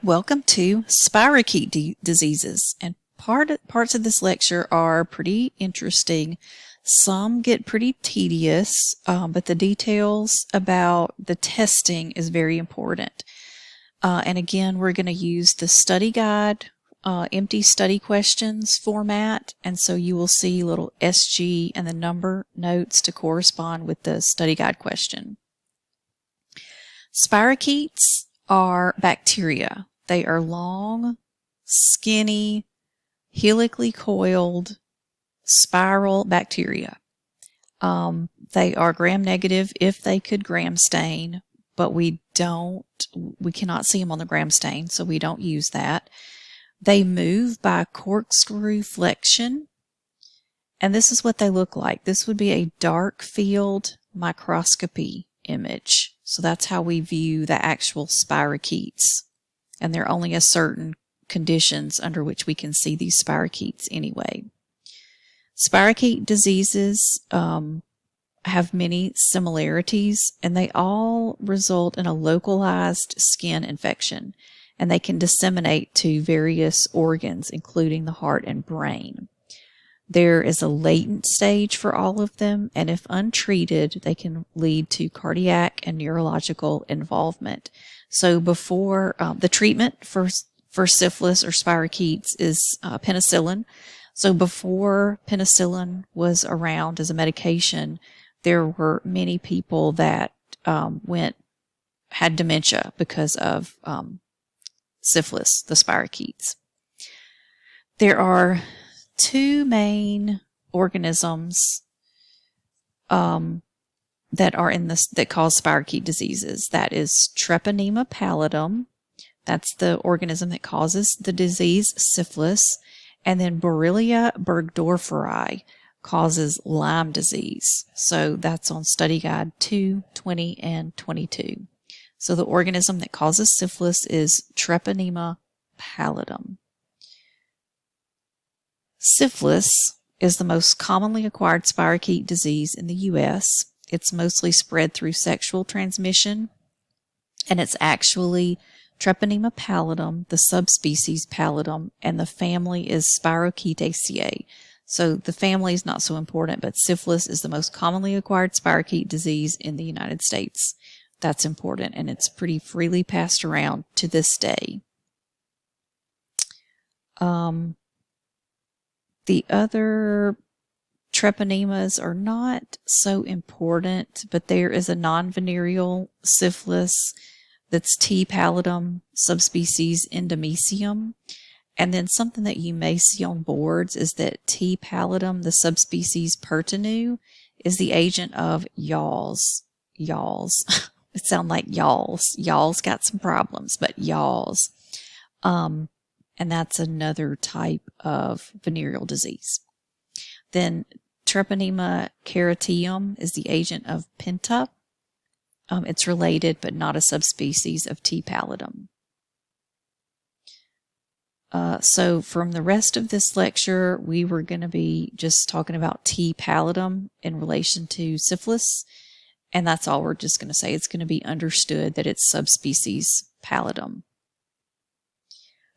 Welcome to Spirochete diseases, and parts of this lecture are pretty interesting. Some get pretty tedious, but the details about the testing is very important. And again, we're going to use the study guide, empty study questions format, and so you will see little SG and the number notes to correspond with the study guide question. Spirochetes are bacteria. They are long, skinny, helically coiled, spiral bacteria. They are gram-negative if they could gram stain, but we cannot see them on the gram stain, so we don't use that. They move by corkscrew flexion, and this is what they look like. This would be a dark field microscopy image. So that's how we view the actual spirochetes. And there are only a certain conditions under which we can see these spirochetes anyway. Spirochete diseases have many similarities, and they all result in a localized skin infection, and they can disseminate to various organs, including the heart and brain. There is a latent stage for all of them, and if untreated, they can lead to cardiac and neurological involvement. So before the treatment for syphilis or spirochetes is penicillin. So before penicillin was around as a medication, there were many people that had dementia because of syphilis, the spirochetes. There are two main organisms that cause spirochete diseases. That is Treponema pallidum. That's the organism that causes the disease syphilis, and then Borrelia burgdorferi causes Lyme disease. So that's on study guide 2, 20, and 22. So the organism that causes syphilis is Treponema pallidum. Syphilis is the most commonly acquired spirochete disease in the U.S. It's mostly spread through sexual transmission, and it's actually Treponema pallidum, the subspecies pallidum, and the family is Spirochetaceae. So the family is not so important, but syphilis is the most commonly acquired spirochete disease in the United States. That's important, and it's pretty freely passed around to this day. The other treponemas are not so important, but there is a non-venereal syphilis that's T. pallidum, subspecies endemicium. And then something that you may see on boards is that T. pallidum, the subspecies pertinu, is the agent of yaws. Yaws. It sounds like yaws. Yaws got some problems, but yaws. And that's another type of venereal disease. Then Treponema caritium is the agent of Penta. It's related, but not a subspecies of T. pallidum. So from the rest of this lecture, we were going to be just talking about T. pallidum in relation to syphilis, and that's all we're just going to say. It's going to be understood that it's subspecies pallidum.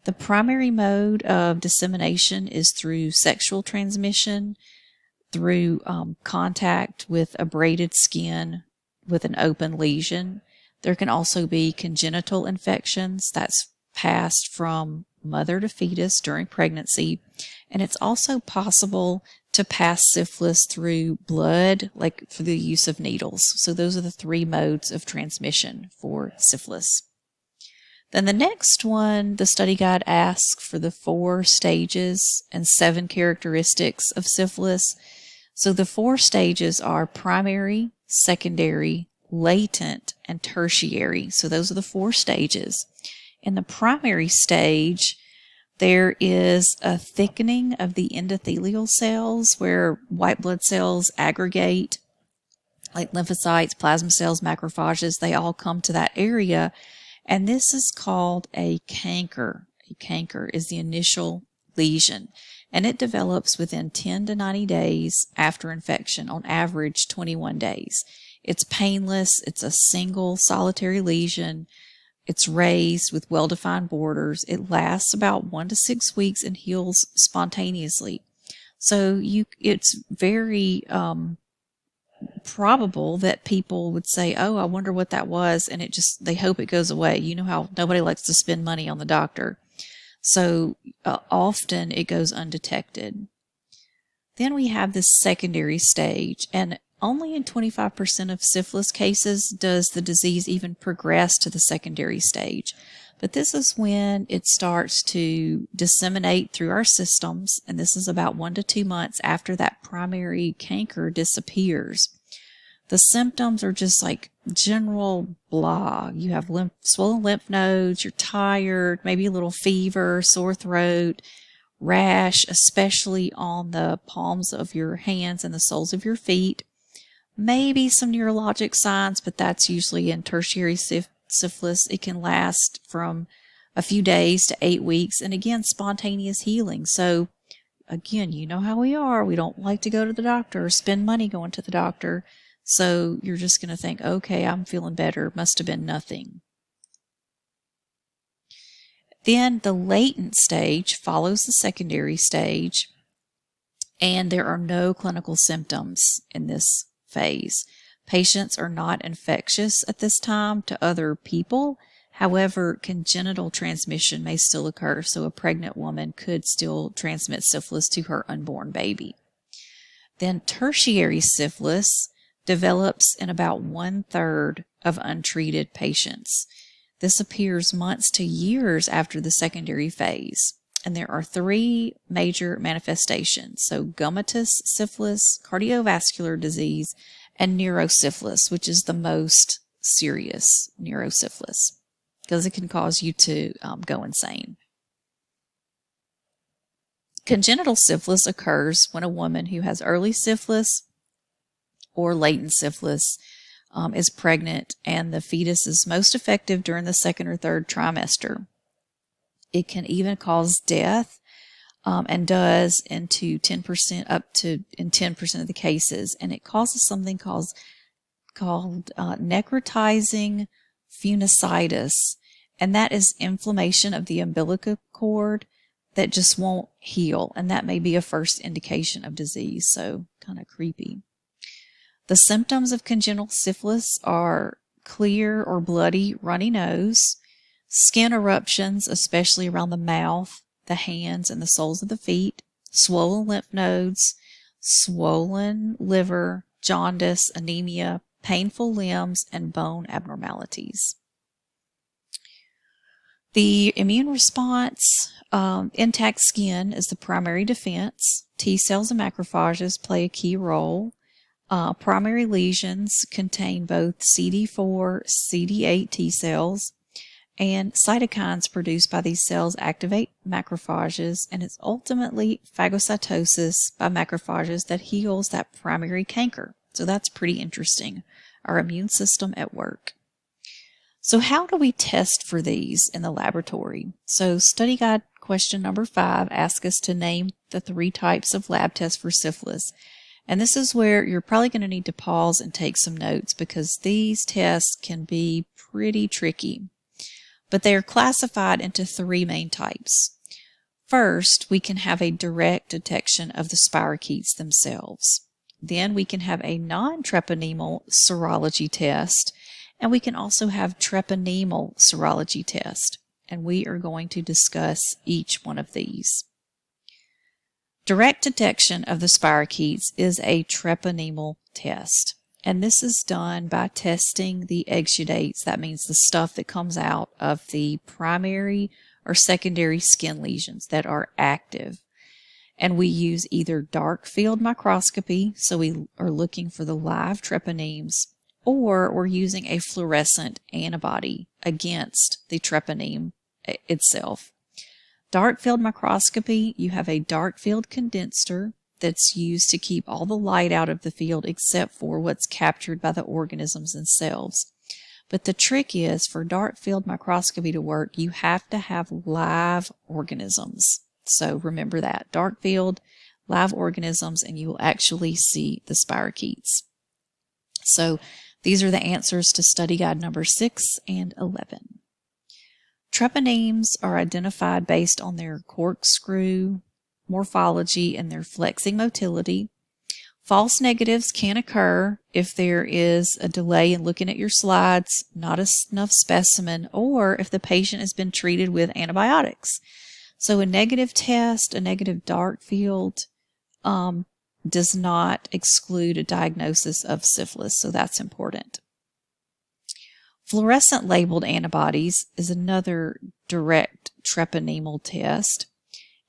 The primary mode of dissemination is through sexual transmission, through contact with abraded skin with an open lesion. There can also be congenital infections that's passed from mother to fetus during pregnancy, and it's also possible to pass syphilis through blood, like through the use of needles. So those are the three modes of transmission for syphilis. Then the next one, the study guide asks for the 4 stages and 7 characteristics of syphilis. So the 4 stages are primary, secondary, latent, and tertiary. So those are the 4 stages. In the primary stage, there is a thickening of the endothelial cells where white blood cells aggregate, like lymphocytes, plasma cells, macrophages. They all come to that area. And this is called a canker. A canker is the initial lesion, and it develops within 10 to 90 days after infection, on average 21 days. It's painless. It's a single solitary lesion. It's raised with well-defined borders. It lasts about 1 to 6 weeks and heals spontaneously. So it's very probable that people would say, "Oh, I wonder what that was," and they hope it goes away. You know how nobody likes to spend money on the doctor. So often it goes undetected. Then we have this secondary stage, and only in 25% of syphilis cases does the disease even progress to the secondary stage. But this is when it starts to disseminate through our systems, and this is about 1 to 2 months after that primary canker disappears. The symptoms are just like general blah. You have swollen lymph nodes, you're tired, maybe a little fever, sore throat, rash, especially on the palms of your hands and the soles of your feet. Maybe some neurologic signs, but that's usually in tertiary syphilis. It can last from a few days to 8 weeks, and again, spontaneous healing. So again, you know how we are. We don't like to go to the doctor or spend money going to the doctor. So you're just going to think, okay, I'm feeling better. Must have been nothing. Then the latent stage follows the secondary stage, and there are no clinical symptoms in this phase. Patients are not infectious at this time to other people. However, congenital transmission may still occur, so a pregnant woman could still transmit syphilis to her unborn baby. Then tertiary syphilis develops in about 1/3 of untreated patients. This appears months to years after the secondary phase, and there are 3 major manifestations. So gummatous syphilis, cardiovascular disease, and neurosyphilis, which is the most serious neurosyphilis, because it can cause you to go insane. Congenital syphilis occurs when a woman who has early syphilis or latent syphilis is pregnant, and the fetus is most effective during the 2nd or 3rd trimester. It can even cause death, and does in 10% of the cases, and it causes something called necrotizing phenocitis, and that is inflammation of the umbilical cord that just won't heal, and that may be a first indication of disease. So kind of creepy. The symptoms of congenital syphilis are clear or bloody runny nose, skin eruptions, especially around the mouth, the hands, and the soles of the feet, swollen lymph nodes, swollen liver, jaundice, anemia, painful limbs, and bone abnormalities. The immune response, intact skin is the primary defense. T cells and macrophages play a key role. Primary lesions contain both CD4, CD8 T cells, and cytokines produced by these cells activate macrophages, and it's ultimately phagocytosis by macrophages that heals that primary canker. So that's pretty interesting. Our immune system at work. So how do we test for these in the laboratory? So study guide question number 5 asks us to name the 3 types of lab tests for syphilis. And this is where you're probably going to need to pause and take some notes, because these tests can be pretty tricky. But they are classified into 3 main types. First, we can have a direct detection of the spirochetes themselves. Then we can have a non-treponemal serology test, and we can also have treponemal serology test. And we are going to discuss each one of these. Direct detection of the spirochetes is a treponemal test, and this is done by testing the exudates. That means the stuff that comes out of the primary or secondary skin lesions that are active. And we use either dark field microscopy, so we are looking for the live treponemes, or we're using a fluorescent antibody against the treponeme itself. Dark field microscopy, you have a dark field condenser that's used to keep all the light out of the field except for what's captured by the organisms themselves. But the trick is, for dark field microscopy to work, you have to have live organisms. So remember that, dark field, live organisms, and you will actually see the spirochetes. So these are the answers to study guide number 6 and 11. Treponemes are identified based on their corkscrew morphology and their flexing motility. False negatives can occur if there is a delay in looking at your slides, not enough specimen, or if the patient has been treated with antibiotics. So a negative test, a negative dark field, does not exclude a diagnosis of syphilis, so that's important. Fluorescent labeled antibodies is another direct treponemal test.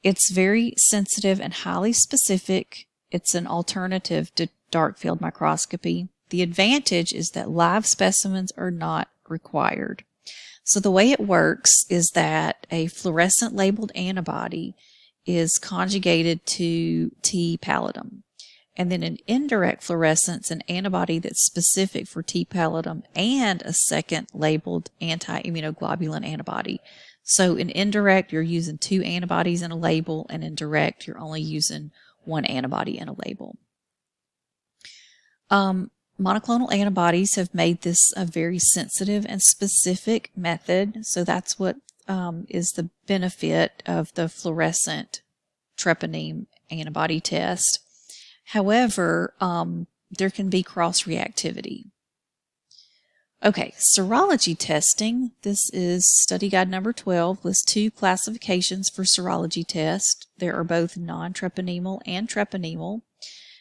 It's very sensitive and highly specific. It's an alternative to dark field microscopy. The advantage is that live specimens are not required. So the way it works is that a fluorescent labeled antibody is conjugated to T. pallidum. And then an indirect fluorescence, an antibody that's specific for T. pallidum and a second labeled anti-immunoglobulin antibody. So in indirect, you're using 2 antibodies in a label, and in direct, you're only using 1 antibody in a label. Monoclonal antibodies have made this a very sensitive and specific method, so that's what is the benefit of the fluorescent treponeme antibody test. However, there can be cross-reactivity. Okay, serology testing. This is study guide number 12, lists 2 classifications for serology tests. There are both non-treponemal and treponemal.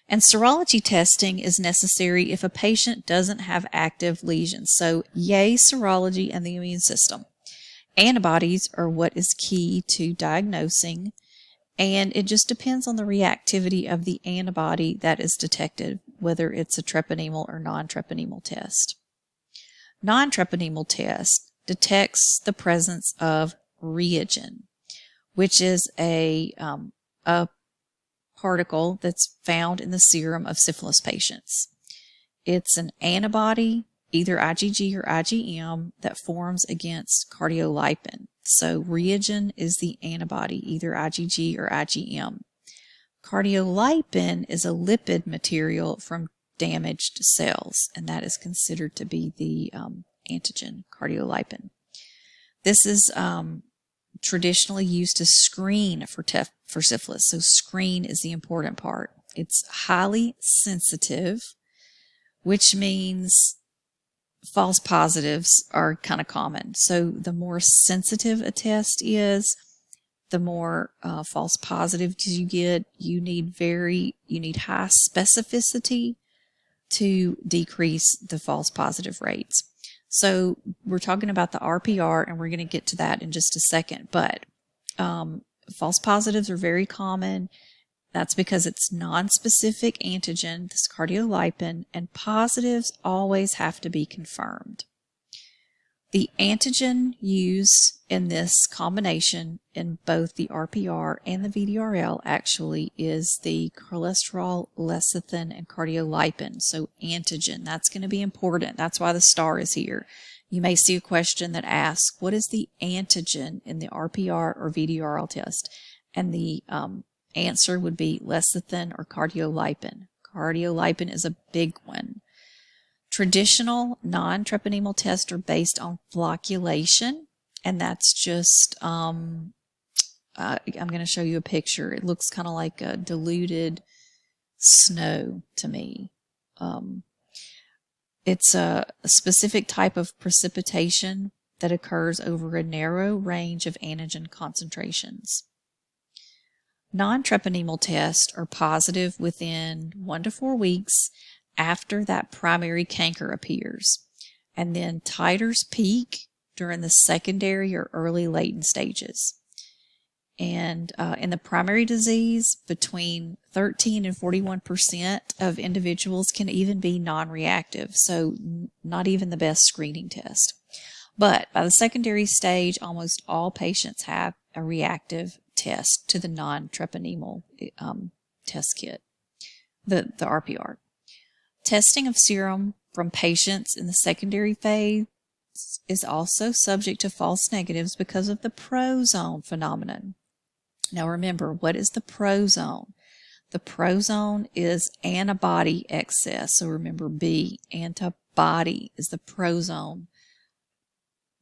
And serology testing is necessary if a patient doesn't have active lesions. So, yay, serology and the immune system. Antibodies are what is key to diagnosing, and it just depends on the reactivity of the antibody that is detected, whether it's a treponemal or non-treponemal test. Non-treponemal test detects the presence of reagin, which is a particle that's found in the serum of syphilis patients. It's an antibody, either IgG or IgM, that forms against cardiolipin. So reagin is the antibody, either IgG or IgM. Cardiolipin is a lipid material from damaged cells, and that is considered to be the antigen, cardiolipin. This is traditionally used to screen for syphilis. So screen is the important part. It's highly sensitive, which means false positives are kind of common. So the more sensitive a test is, the more false positives you get. You need high specificity to decrease the false positive rates. So we're talking about the RPR, and we're going to get to that in just a second. But false positives are very common. That's because it's non-specific antigen, this cardiolipin, and positives always have to be confirmed. The antigen used in this combination in both the RPR and the VDRL actually is the cholesterol, lecithin, and cardiolipin. So antigen, that's going to be important. That's why the star is here. You may see a question that asks, what is the antigen in the RPR or VDRL test? And the answer would be lecithin or cardiolipin. Cardiolipin is a big one. Traditional non-treponemal tests are based on flocculation, and that's just, I'm going to show you a picture. It looks kind of like a diluted snow to me. It's a specific type of precipitation that occurs over a narrow range of antigen concentrations. Non-treponemal tests are positive within 1 to 4 weeks after that primary canker appears, and then titers peak during the secondary or early latent stages. And in the primary disease, between 13 and 41% of individuals can even be non-reactive, so not even the best screening test. But by the secondary stage, almost all patients have a reactive test to the non-treponemal test kit, the RPR. Testing of serum from patients in the secondary phase is also subject to false negatives because of the prozone phenomenon. Now remember, what is the prozone? The prozone is antibody excess. So remember B, antibody is the prozone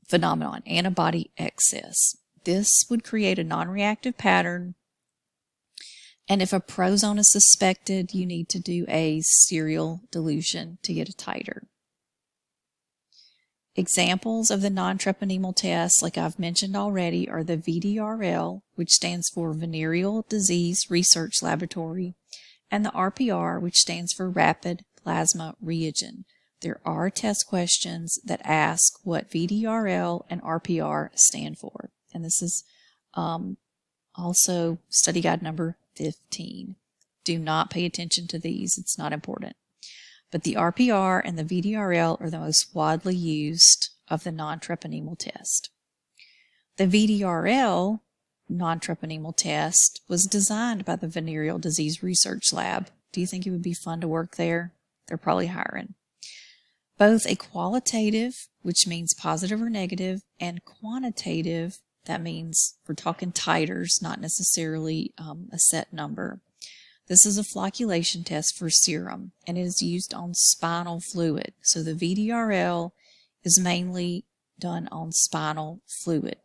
phenomenon, antibody excess. This would create a non-reactive pattern, and if a prozone is suspected, you need to do a serial dilution to get a titer. Examples of the non-treponemal tests, like I've mentioned already, are the VDRL, which stands for Venereal Disease Research Laboratory, and the RPR, which stands for Rapid Plasma Reagin. There are test questions that ask what VDRL and RPR stand for, and this is also study guide number 15. Do not pay attention to these, it's not important. But the RPR and the VDRL are the most widely used of the non-treponemal test. The VDRL non-treponemal test was designed by the Venereal Disease Research Lab. Do you think it would be fun to work there? They're probably hiring. Both a qualitative, which means positive or negative, and quantitative, that means we're talking titers, not necessarily a set number. This is a flocculation test for serum, and it is used on spinal fluid. So the VDRL is mainly done on spinal fluid.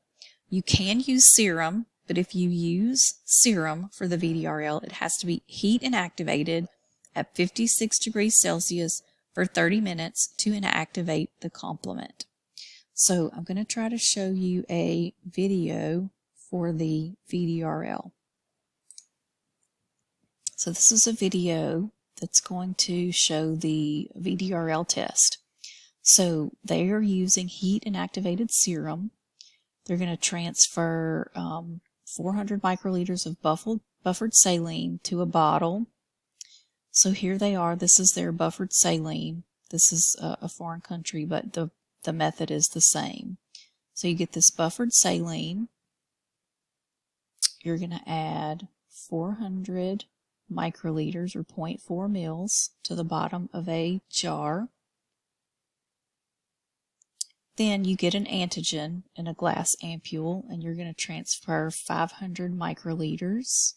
You can use serum, but if you use serum for the VDRL, it has to be heat inactivated at 56 degrees Celsius for 30 minutes to inactivate the complement. So I'm going to try to show you a video for the VDRL. So this is a video that's going to show the VDRL test. So they are using heat inactivated serum. They're going to transfer 400 microliters of buffered saline to a bottle. So here they are. This is their buffered saline. This is a foreign country, but the method is the same. So you get this buffered saline. You're going to add 400 microliters or 0.4 mils to the bottom of a jar. Then you get an antigen in a glass ampule, and you're going to transfer 500 microliters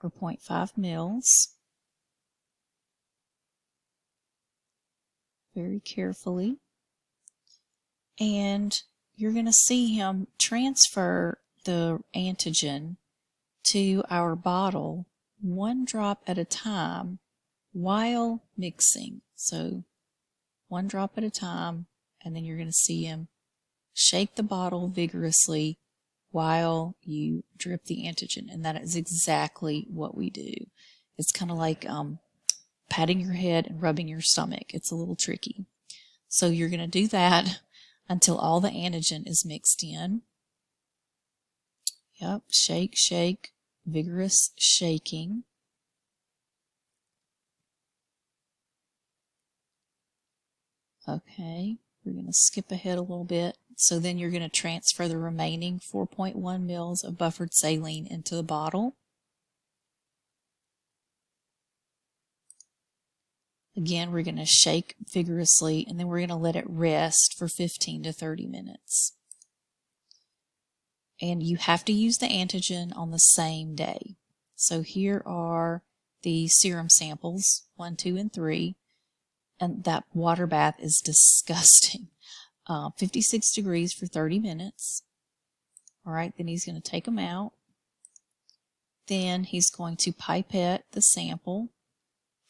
or 0.5 mils very carefully. And you're going to see him transfer the antigen to our bottle 1 drop at a time while mixing. So 1 drop at a time, and then you're going to see him shake the bottle vigorously while you drip the antigen. And that is exactly what we do. It's kind of like patting your head and rubbing your stomach. It's a little tricky. So you're going to do that until all the antigen is mixed in. Yep, shake, shake, vigorous shaking. Okay, we're going to skip ahead a little bit. So then you're going to transfer the remaining 4.1 mils of buffered saline into the bottle. Again, we're going to shake vigorously, and then we're going to let it rest for 15 to 30 minutes. And you have to use the antigen on the same day. So here are the serum samples, 1, 2, and 3. And that water bath is disgusting. 56 degrees for 30 minutes. All right, then he's going to take them out. Then he's going to pipette the sample,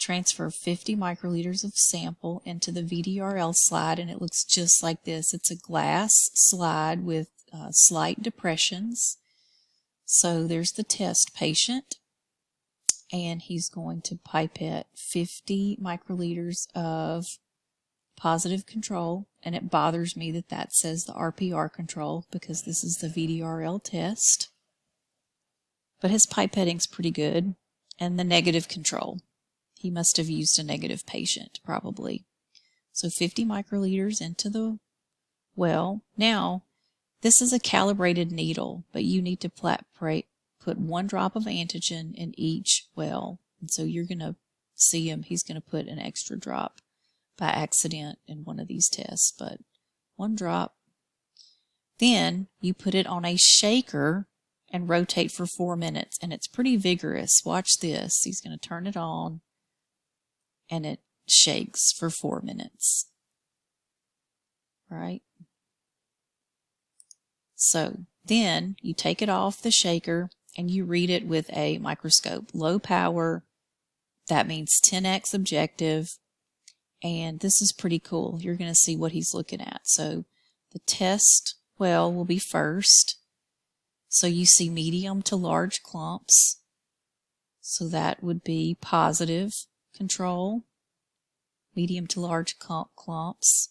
transfer 50 microliters of sample into the VDRL slide, and it looks just like this. It's a glass slide with slight depressions. So there's the test patient, and he's going to pipette 50 microliters of positive control, and it bothers me that that says the RPR control because this is the VDRL test. But his pipetting's pretty good. And the negative control. He must have used a negative patient, probably. So 50 microliters into the well. Now, this is a calibrated needle, but you need to put 1 drop of antigen in each well. And so you're going to see him, he's going to put an extra drop by accident in one of these tests, but 1 drop. Then you put it on a shaker and rotate for 4 minutes, and it's pretty vigorous. Watch this. He's going to turn it on, and it shakes for 4 minutes. Right? So then you take it off the shaker and you read it with a microscope. Low power, that means 10x objective. And this is pretty cool. You're going to see what he's looking at. So the test well will be first. So you see medium to large clumps. So that would be positive control. Medium to large clumps.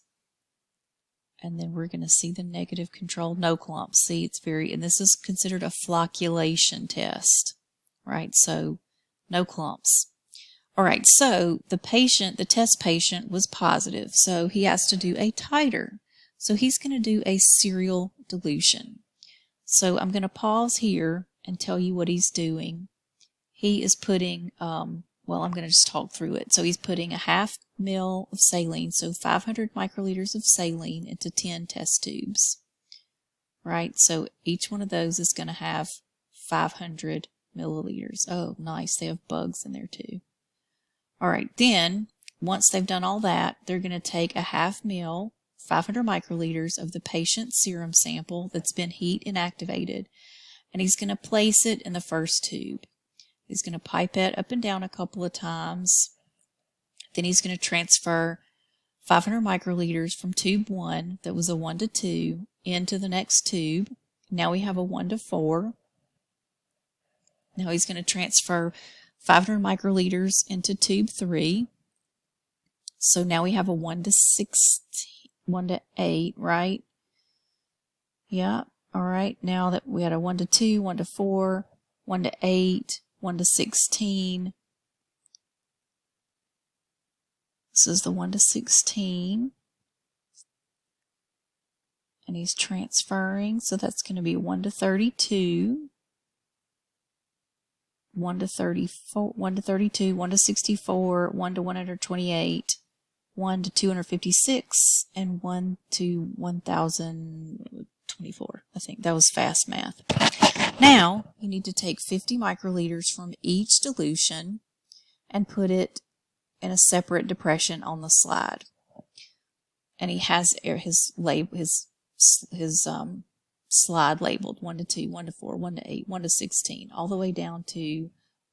And then we're going to see the negative control, no clumps. See, it's and this is considered a flocculation test, right? So no clumps. All right, so the test patient was positive, so he has to do a titer. So he's going to do a serial dilution. So I'm going to pause here and tell you what he's doing. He is putting, I'm going to just talk through it. So he's putting a half ml of saline, so 500 microliters of saline into 10 test tubes, right? So each one of those is going to have 500 milliliters. Oh, nice. They have bugs in there too. All right, then once they've done all that, they're going to take a half ml, 500 microliters of the patient's serum sample that's been heat inactivated, and he's going to place it in the first tube. He's going to pipette up and down a couple of times. Then he's going to transfer 500 microliters from tube 1, that was a 1 to 2, into the next tube. Now we have a 1 to 4. Now he's going to transfer 500 microliters into tube 3. So now we have a 1 to 16, 1 to 8, right? Yeah. All right. Now that we had a 1 to 2, 1 to 4, 1 to 8, 1 to 16. This is the 1 to 16. And he's transferring, so that's going to be 1 to 32. 1 to 34, 1 to 32, 1 to 64, 1 to 128, 1 to 256, and 1 to 1024. I think that was fast math. Now, you need to take 50 microliters from each dilution and put it in a separate depression on the slide. And he has his slide labeled 1 to 2, 1 to 4, 1 to 8, 1 to 16, all the way down to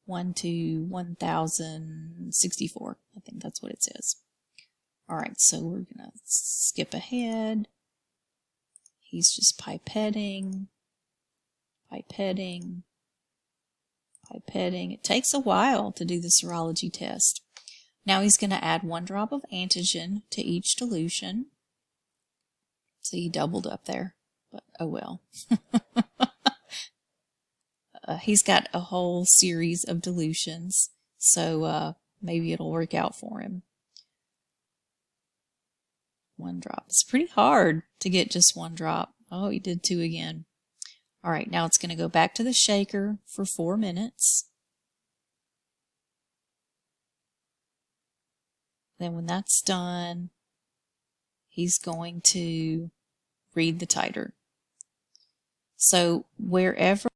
1 to 1064. I think that's what it says. All right, so we're going to skip ahead. He's just pipetting. It takes a while to do the serology test. Now he's going to add 1 drop of antigen to each dilution. So he doubled up there. But oh well. He's got a whole series of dilutions, so maybe it'll work out for him. 1 drop. It's pretty hard to get just 1 drop. Oh, he did 2 again. All right, now it's going to go back to the shaker for 4 minutes. Then when that's done, he's going to read the titer. So wherever